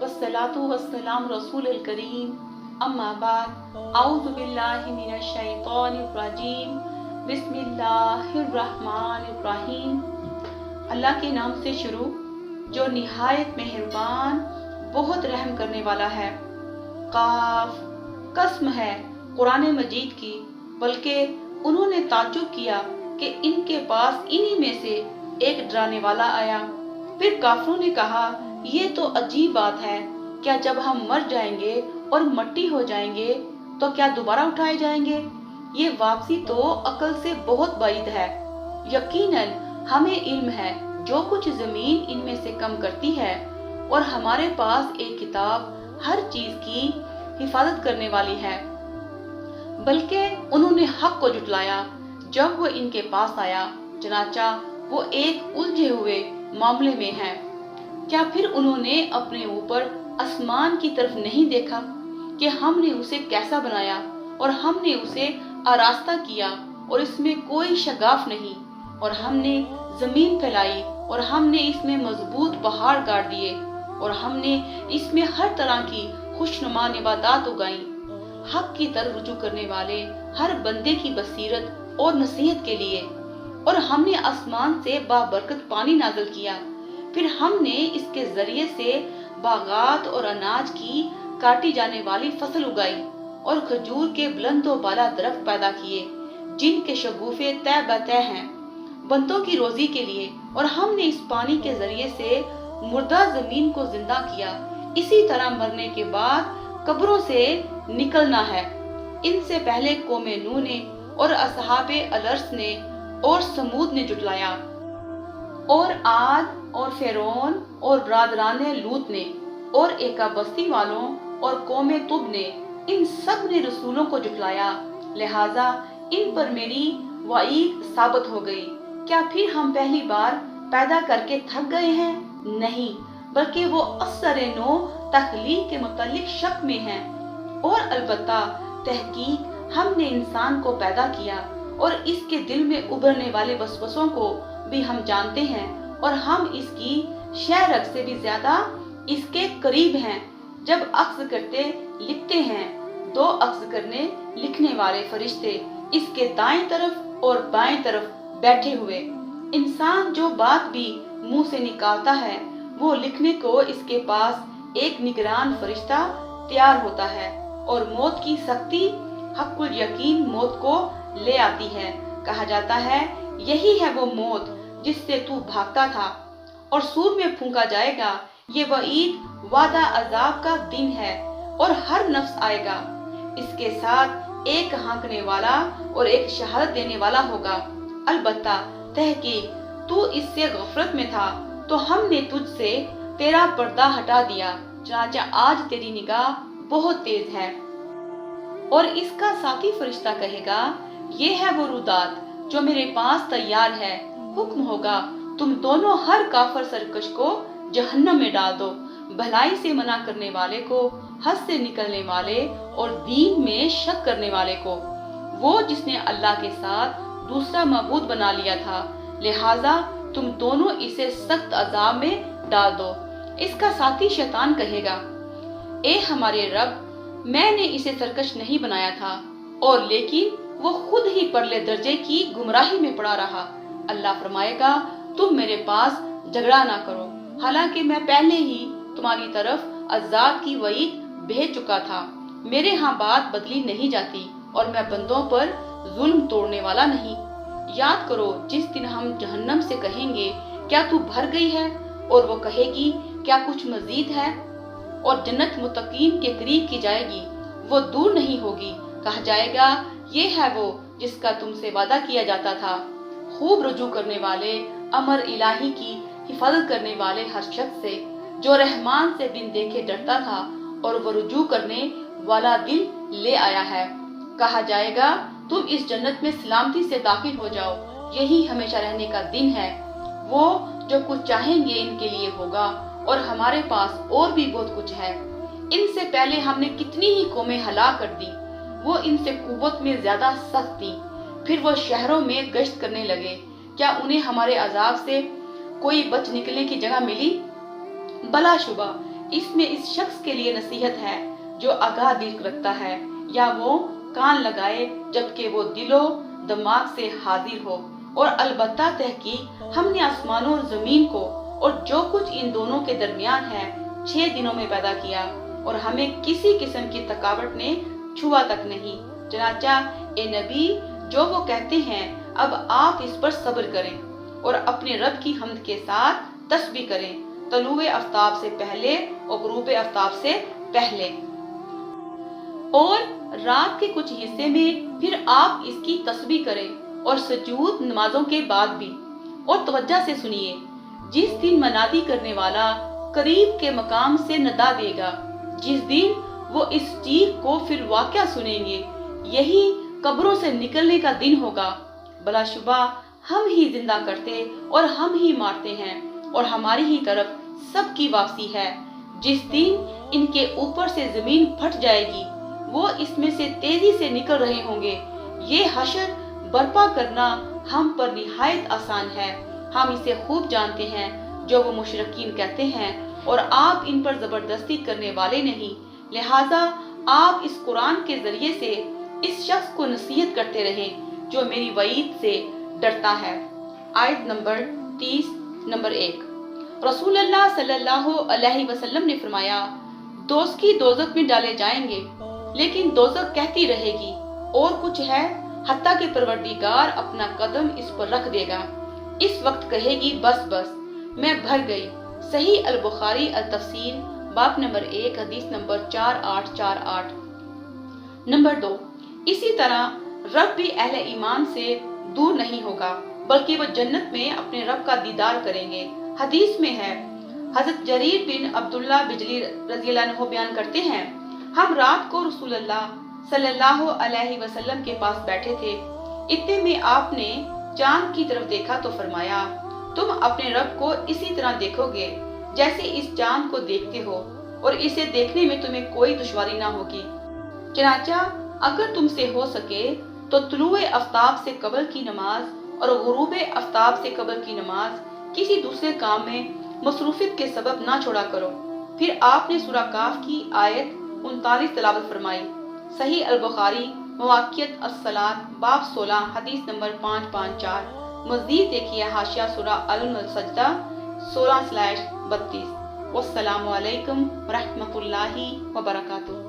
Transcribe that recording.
वस्सलातु वस्सलाम रसूलिल करीम अम्मा बाद औज़ु बिल्लाहि मिनश शैतानिर रजीम बिस्मिल्लाहिर रहमानिर रहीम। अल्लाह के नाम से शुरू जो निहायत मेहरबान बहुत रहम करने वाला है। काफ, कसम है कुरान मजीद की, बल्कि उन्होंने ताज्जुब किया कि इनके पास इन्हीं में से एक डराने वाला आया। फिर काफिरों ने कहा, ये तो अजीब बात है, क्या जब हम मर जाएंगे और मट्टी हो जाएंगे तो क्या दोबारा उठाए जाएंगे? ये वापसी तो अकल से बहुत बाइद है। यकीनन हमें इल्म है जो कुछ जमीन इनमें से कम करती है, और हमारे पास एक किताब हर चीज की हिफाजत करने वाली है। बल्कि उन्होंने हक को जुटलाया जब वो इनके पास आया, चनाचा वो एक उलझे हुए मामले में है। क्या फिर उन्होंने अपने ऊपर आसमान की तरफ नहीं देखा कि हमने उसे कैसा बनाया और हमने उसे आरास्ता किया और इसमें कोई शगाफ नहीं, और हमने जमीन फैलाई और हमने इसमें मजबूत पहाड़ गाड़ दिए और हमने इसमें हर तरह की खुशनुमा निबातात उगाई। हक की तरफ रुजू करने वाले हर बंदे की बसीरत और नसीहत के लिए। और हमने आसमान से बाबरकत पानी नाज़िल किया, फिर हमने इसके जरिए से बागात और अनाज की काटी जाने वाली फसल उगाई और खजूर के बुलंद व बाला दरख्त पैदा किए जिनके शगुफे तय बतय हैं बंदों की रोजी के लिए। और हमने इस पानी के जरिए से मुर्दा जमीन को जिंदा किया। इसी तरह मरने के बाद कब्रों से निकलना है। इनसे पहले कौमे नूह ने और असहाबे अलर्स ने और समूद ने जुटलाया, और आद और फेरोन और बरादरान लूत ने और एका बस्ती वालों और कौमे तुब ने, इन सब ने रसूलों को जुटलाया। लिहाजा इन पर मेरी वईद साबित हो गई। क्या फिर हम पहली बार पैदा करके थक गए हैं? नहीं, बल्कि वो असरे नो तख्लीक के मुतालिक शक में हैं। और अलबत्ता तहकीक हमने इंसान को पैदा किया और इसके दिल में उभरने वाले वसवसों को भी हम जानते हैं, और हम इसकी शहरक से भी ज्यादा इसके करीब हैं। जब अक्स करते लिखते हैं, दो अक्स करने लिखने वाले फरिश्ते इसके दाएं तरफ और बाएं तरफ बैठे हुए। इंसान जो बात भी मुंह से निकालता है वो लिखने को इसके पास एक निगरान फरिश्ता तैयार होता है, और मौत की सख्ती हक्कुल यकीन मौत को ले आती है। कहा जाता है, यही है वो मौत जिससे तू भागता था, और सूर में फूंका जाएगा। ये वईद वादा अजाब का दिन है और हर नफ्स आएगा। इसके साथ एक हाँकने वाला और एक शहादत देने वाला होगा। अलबत्ता तहकीक तू इससे गफलत में था, तो हमने तुझसे तेरा पर्दा हटा दिया, चनाचा आज तेरी निगाह बहुत तेज है। और इसका साथी फरिश्ता कहेगा, ये है वो रुदात जो मेरे पास तैयार है। हुक्म होगा, तुम दोनों हर काफर सरकश को जहन्नम में डाल दो, भलाई से मना करने वाले को, हद से निकलने वाले और दीन में शक करने वाले को, वो जिसने अल्लाह के साथ दूसरा मबूद बना लिया था। लिहाजा तुम दोनों इसे सख्त अजाब में डाल दो। इसका साथी शैतान कहेगा, ए हमारे रब, मैंने इसे सरकश नहीं बनाया था, और लेकिन वो खुद ही परले दर्जे की गुमराही में पड़ा रहा। अल्लाह फरमाएगा, तुम मेरे पास झगड़ा ना करो, हालांकि मैं पहले ही तुम्हारी तरफ अजाब की वईद भेज चुका था। मेरे यहाँ बात बदली नहीं जाती, और मैं बंदों पर जुल्म तोड़ने वाला नहीं। याद करो जिस दिन हम जहन्नम से कहेंगे, क्या तू भर गई है? और वो कहेगी, क्या कुछ मजीद है? और जन्नत मुत्तकीन के करीब की जाएगी, वो दूर नहीं होगी। कहा जाएगा, ये है वो जिसका तुमसे वादा किया जाता था। खूब रुजू करने वाले, अमर इलाही की हिफाजत करने वाले हर शख्स से जो रहमान से बिन देखे डरता था, और वो रुजू करने वाला दिल ले आया है। कहा जाएगा, तुम इस जन्नत में सलामती से दाखिल हो जाओ, यही हमेशा रहने का दिन है। वो जो कुछ चाहेंगे इनके लिए होगा, और हमारे पास और भी बहुत कुछ है। इनसे पहले हमने कितनी ही कौमें हलाक कर दी, वो इनसे कुव्वत में ज्यादा सख्त थी। फिर वो शहरों में गश्त करने लगे, क्या उन्हें हमारे अजाब से कोई बच निकलने की जगह मिली? बला शुबा اس میں اس شخص کے لیے نصیحت ہے جو آگاہ دل رکھتا ہے یا وہ کان لگائے جبکہ وہ دل و دماغ سے حاضر ہو، اور البتہ تحقیق ہم نے آسمانوں اور زمین کو اور جو کچھ ان دونوں کے درمیان ہے 6 دنوں میں پیدا کیا، اور ہمیں کسی قسم کی تھکاوٹ نے چھوا تک نہیں۔ چنانچہ اے نبی، جو وہ کہتے ہیں اب آپ اس پر صبر کریں اور اپنے رب کی حمد کے ساتھ تسبیح کریں طلوع آفتاب سے پہلے اور غروب آفتاب سے پہلے، اور رات کے کچھ حصے میں پھر آپ اس کی تسبیح کریں اور سجود نمازوں کے بعد بھی۔ اور توجہ سے سنیے، جس دن منادی کرنے والا قریب کے مقام سے ندا دے گا، جس دن وہ اس چیخ کو پھر واقعہ سنیں گے، یہی قبروں سے نکلنے کا دن ہوگا۔ بلا شبہ ہم ہی زندہ کرتے اور ہم ہی مارتے ہیں، اور ہماری ہی طرف سب کی واپسی ہے۔ جس دن ان کے اوپر سے زمین پھٹ جائے گی، وہ اس میں سے تیزی سے نکل رہے ہوں گے۔ یہ حشر برپا کرنا ہم پر نہایت آسان ہے، ہم اسے خوب جانتے ہیں جو وہ مشرکین کہتے ہیں، اور آپ ان پر زبردستی کرنے والے نہیں، لہٰذا آپ اس قرآن کے ذریعے سے اس شخص کو نصیحت کرتے رہیں جو میری وعید سے ڈرتا ہے۔ آیت نمبر 30 نمبر 1۔ رسول اللہ صلی اللہ علیہ وسلم نے فرمایا، دوزخی دوزخ میں ڈالے جائیں گے، لیکن دوزخ کہتی رہے گی اور کچھ ہے، حتیٰ کہ پروردگار اپنا قدم اس پر رکھ دے گا۔ اس وقت کہے گی بس بس، میں بھر گئی۔ صحیح البخاری التفسیر باب نمبر 1 حدیث نمبر 4848۔ نمبر 2، اسی طرح رب بھی اہل ایمان سے دور نہیں ہوگا، بلکہ وہ جنت میں اپنے رب کا دیدار کریں گے۔ حدیث میں ہے، حضرت جریر بن عبداللہ بجلی رضی اللہ عنہ بیان کرتے ہیں، ہم رات کو رسول اللہ صلی اللہ علیہ وسلم کے پاس بیٹھے تھے، اتنے میں آپ نے چاند کی طرف دیکھا تو فرمایا، تم اپنے رب کو اسی طرح دیکھو گے جیسے اس چاند کو دیکھتے ہو، اور اسے دیکھنے میں تمہیں کوئی دشواری نہ ہوگی۔ چنانچہ اگر تم سے ہو سکے تو طلوع آفتاب سے قبل کی نماز اور غروب آفتاب سے قبل کی نماز کسی دوسرے کام میں مصروفیت کے سبب نہ چھوڑا کرو۔ پھر آپ نے سورہ کاف کی آیت 39 تلاوت فرمائی۔ صحیح البخاری مواقیت الصلاۃ باب 16 حدیث نمبر 554۔ مزید دیکھیے حاشیہ سورہ السجدہ 16/32۔ والسلام علیکم ورحمۃ اللہ وبرکاتہ۔